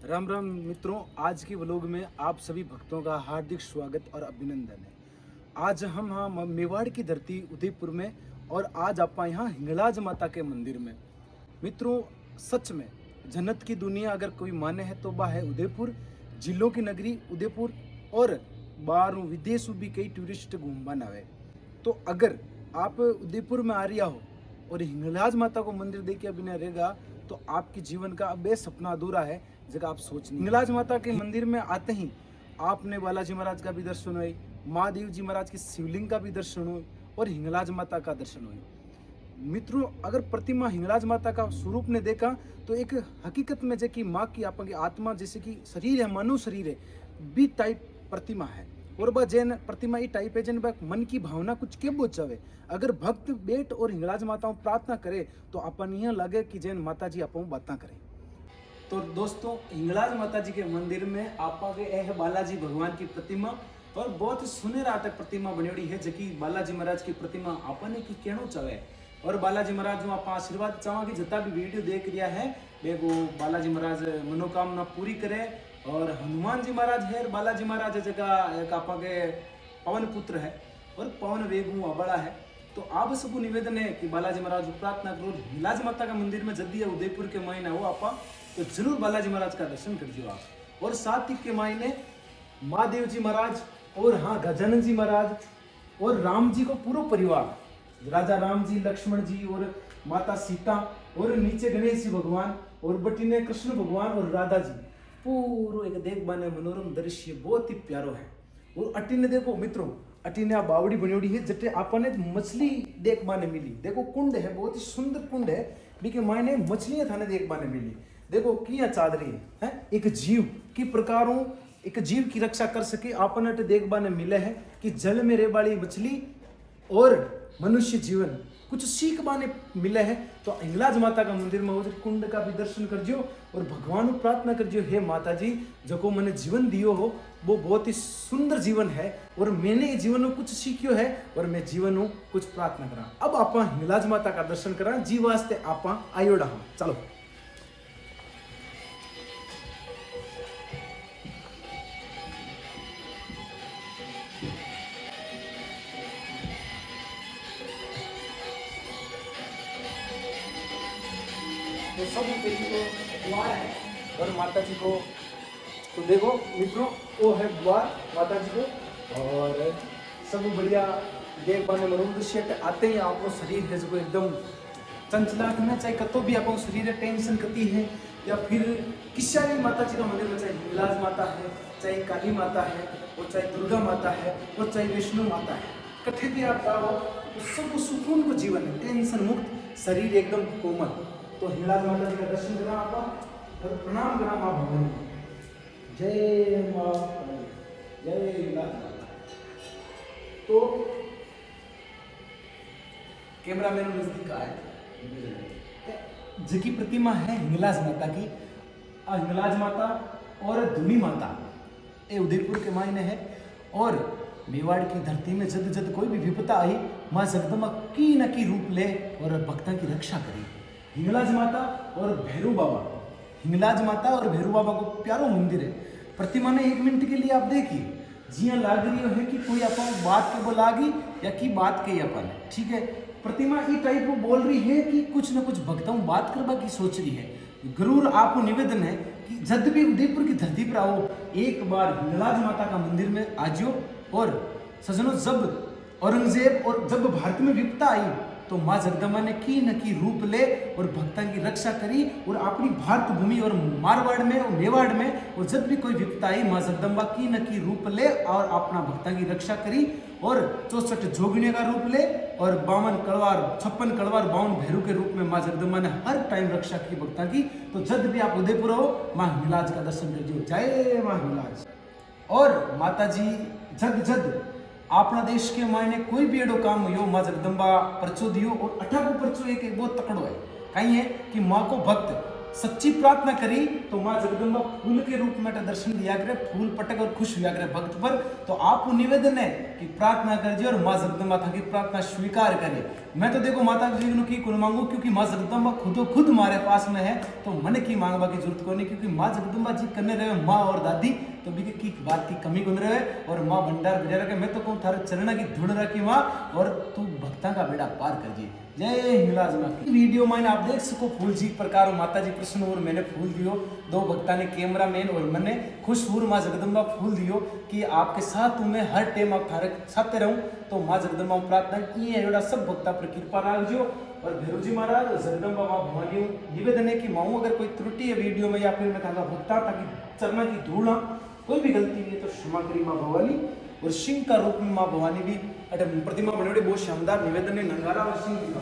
राम राम मित्रों, आज के व्लॉग में आप सभी भक्तों का हार्दिक स्वागत और अभिनंदन है। आज हम मेवाड़ की धरती उदयपुर में और आज आप यहाँ हिंगलाज माता के मंदिर में। मित्रों, सच में जन्नत की दुनिया अगर कोई माने है तो वह है उदयपुर, जिलों की नगरी उदयपुर। और बाहर विदेशों भी कई टूरिस्ट घूमने आवे। तो अगर आप उदयपुर में आ रहा हो और हिंगलाज माता को मंदिर देख के अभी न रहेगा तो आपके जीवन का अब सपना अधूरा है। जगह आप सोच नहीं, हिंगलाज माता के मंदिर में आते ही आपने बालाजी महाराज का भी दर्शन हुए, महादेव जी महाराज की शिवलिंग का भी दर्शन हुए और हिंगलाज माता का दर्शन हुए। मित्रों, अगर प्रतिमा हिंगलाज माता का स्वरूप ने देखा तो एक हकीकत में जैसे कि माँ की आपकी आत्मा जैसे कि शरीर है, मानव शरीर है, बी टाइप प्रतिमा है। और वह जैन प्रतिमा ये टाइप है जैन मन की भावना कुछ के बोचावे। अगर भक्त बेट और हिंगलाज माताओं प्रार्थना करे तो अपन यह लगे कि जैन माता जी आप बातें करें। तो दोस्तों, हिंगलाज माता जी के मंदिर में आपागे है बालाजी भगवान की प्रतिमा और बहुत ही सुनेरा प्रतिमा बनी है जबकि बालाजी महाराज की प्रतिमा आपने की कहना चाहे। और बालाजी महाराज आप आशीर्वाद चाहेंगे जितना भी वीडियो देख रहा है वो बालाजी महाराज मनोकामना पूरी करे। और हनुमान जी महाराज है, बालाजी महाराज जगह एक आपके पवन पुत्र है और पवन वेगु बड़ा है। तो आप सबको निवेदन है कि बालाजी महाराज प्रार्थना करो, हिंगलाज माता का मंदिर में जल्दी है उदयपुर के मायने हो आप तो जरूर बालाजी महाराज का दर्शन कर दियो आप। और साथ ही के मायने महादेव जी महाराज और हाँ गजानन जी महाराज और राम जी को पूरा परिवार, राजा राम जी, लक्ष्मण जी और माता सीता और नीचे गणेश जी भगवान और बटीने कृष्ण भगवान और राधा जी, पूरा एक देख बाने मनोरम दृश्य बहुत ही प्यारो है। और अटीने देखो मित्रों, अटीने बावड़ी बनियोड़ी है जटे आपने मछली देख बाने मिली। देखो कुंड है, बहुत ही सुंदर कुंड है, बीके मायने मछलियां थाने देख बाने मिली। देखो किया चादरी है एक जीव की प्रकारों एक जीव की रक्षा कर सके आपने देख बाने मिले है कि जल में रह वाली मछली और मनुष्य जीवन कुछ सीख बाने मिले है। तो हिंगलाज माता का मंदिर में उधर कुंड का भी दर्शन कर जियो और भगवान को प्रार्थना कर जियो, हे माता जी जो को मैंने जीवन दियो हो वो बहुत ही सुंदर जीवन है और मैंने जीवन में कुछ सीखियो है और मैं जीवन में कुछ प्रार्थना करा। अब आप हिंगलाज माता का दर्शन करा जी वास्ते आप आयोडा। चलो तो सब तो द्वार है और माता जी को तो देखो मित्रों वो है द्वार माता जी को। और सब बढ़िया देख पाने मनोरम दृश्य आते ही आपको शरीर है जो एकदम चंचलाहट में, चाहे कतो भी आपको शरीर टेंशन करती है या फिर किसी भी माता जी का मंदिर में, चाहे हिंगलाज माता है, चाहे काली माता है और चाहे दुर्गा माता है और चाहे विष्णु माता है, कठे भी आप जाओ तो सब सुकून को जीवन है, टेंशन मुक्त शरीर एकदम कोमल। तो हिंगलाज माता जी का दर्शन करा आप और प्रणाम करा माँ भगवान को। जय माँ, जय हिंगलाज माता। तो कैमरा मैन नजदीक आए, जिसकी प्रतिमा है हिंगलाज माता की। हिंगलाज माता और धुनी माता ये उदयपुर के मायने है। और मेवाड़ की धरती में जद जद कोई भी विपदा आई माँ जगदम्बा की न की रूप ले और भक्तों की रक्षा करी। हिंगलाज माता और भैरू बाबा, हिंगलाज माता और भैरू बाबा को प्यारो मंदिर है। प्रतिमा ने 1 मिनट के लिए आप देखिए जिया लाग रही है कि कोई अपन बात के बोलागी या की बात के अपन, ठीक है। प्रतिमा ये टाइप को बोल रही है कि कुछ न कुछ भक्तों बात करवा की सोच रही है। जरूर आपको निवेदन है कि जब भी उदयपुर की धरती पर आओ एक बार हिंगलाज माता का मंदिर में आ जाओ। और सजनों, जब औरंगजेब और जब भारत में विपदा आई तो माँ जगदम्बा ने की न की रूप ले और भक्तों की रक्षा करी। और अपनी भारत भूमि और मारवाड़ में और मेवाड़ में और जब भी कोई विपदा आई माँ जगदम्बा की न की रूप ले और अपना भक्तों की रक्षा करी। और 64 जोगिनी का रूप ले और 52 कलवार 56 कलवार 52 भैरू के रूप में माँ जगदम्बा ने हर टाइम रक्षा की भक्तों की। तो जब भी आप उदयपुर हो माँ हिंगलाज का दर्शन करिए। जय माँ हिंगलाज। और माता जी जग जग अपना देश के मायने कोई भी एडो काम हो माँ जगदम्बा परचो दियो। और 18 को परचो एक बहुत तकड़ो है कहीं है कि माँ को भक्त सच्ची प्रार्थना करी तो माँ जगदम्बा फूल के रूप में दर्शन दिया करे, फूल पटक और खुश हुआ करे भक्त पर। तो आपको निवेदन है कि प्रार्थना कर और माँ जगदम्बा था की प्रार्थना स्वीकार करे। मैं तो देखो माता जी की कुल मांगू, क्योंकि माँ जगदम्बा खुद हमारे पास में है, तो मन की मांगबा की जरूरत को नहीं, क्योंकि माँ जगदम्बा जी करने रहे माँ और दादी, तो भी की बात की कमी गुन रहे और माँ भंडार बजा रखे। मैं तो कहूँ थारे चरण की धुन रखी माँ, और तू भक्ता का बेड़ा पार कर जी। जय हिंगलाज माँ की। वीडियो में आप देख सको फूल जी प्रकार माता जी कृष्ण और मैंने फूल दियो, दो भक्ता ने कैमरा मैन और मैंने खुश हुर माँ जगदम्बा फूल दियो कि आपके साथ मैं हर टाइम आप थारे साथ रहूं। तो माँ जगदम्बा प्रार्थना की है एड़ा सब भक्ता पर कृपा राखजो। और भैरू जी महाराज जगदम्बा माँ भवानी निवेदन है कि माँ अगर कोई त्रुटि है वीडियो में या फिर मैं कहूँगा भक्ता ताकि चरणा की धूल कोई भी गलती है तो क्षमा करी माँ भवानी। और सिंह का रूप में माँ भवानी भी प्रतिमा बने बहुत शानदार निवेदन है, नंगारा और सिंह दिखा